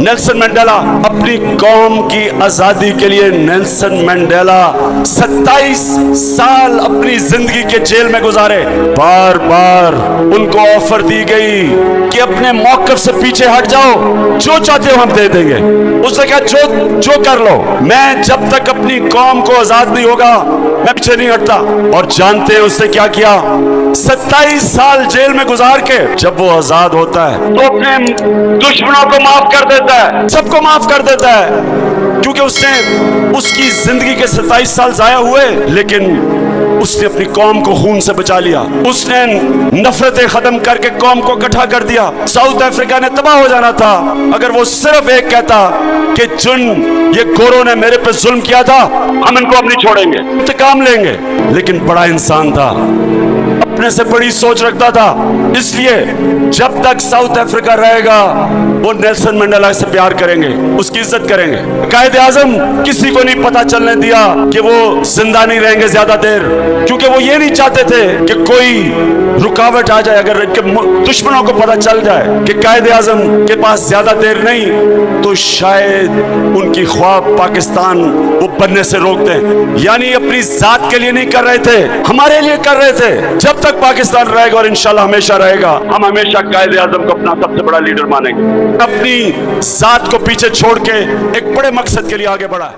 Nelson Mandela अपनी कौम की आजादी के लिए नेल्सन मंडेला 27 साल अपनी जिंदगी के जेल में गुजारे। बार बार उनको ऑफर दी गई कि अपने मौकफ से पीछे हट जाओ, जो चाहते हो हम दे देंगे। उसने कहा जो कर लो, मैं जब तक अपनी कौम को आजाद नहीं होगा मैं पीछे नहीं हटता। और जानते हैं उसने क्या किया? 27 साल जेल में गुजार के जब वो आजाद होता है तो अपने दुश्मनों को माफ कर देता है, सबको माफ कर देता है, क्योंकि उसकी जिंदगी के 27 साल जाया हुए, लेकिन उसने अपनी कौम को खून से बचा लिया। उसने नफरतें खत्म करके कौम को इकट्ठा कर दिया। साउथ अफ्रीका ने तबाह हो जाना था अगर वो सिर्फ एक कहता कि जिन ये गोरों ने मेरे पे जुल्म किया था हम इनको अब नहीं छोड़ेंगे, इंतकाम लेंगे। लेकिन बड़ा इंसान था, अपने से बड़ी सोच रखता था, इसलिए जब तक साउथ अफ्रीका रहेगा वो नेल्सन मंडेला से प्यार करेंगे, उसकी इज्जत करेंगे। कायदे आजम किसी को नहीं पता चलने दिया कि वो जिंदा नहीं रहेंगे ज्यादा देर, क्योंकि वो ये नहीं चाहते थे कि कोई रुकावट आ जाए। अगर इनके दुश्मनों को पता चल जाए कि कायदे आजम के पास ज्यादा देर नहीं, तो शायद उनकी ख्वाब पाकिस्तान वो बनने से रोक दें। यानी अपनी जात के लिए नहीं कर रहे थे, हमारे लिए कर रहे थे। जब तक पाकिस्तान रहेगा और इंशाल्लाह हमेशा रहेगा, हम हमेशा कायदे आजम को अपना सबसे बड़ा लीडर मानेंगे। अपनी जात को पीछे छोड़ के एक बड़े मकसद के लिए आगे बढ़ा।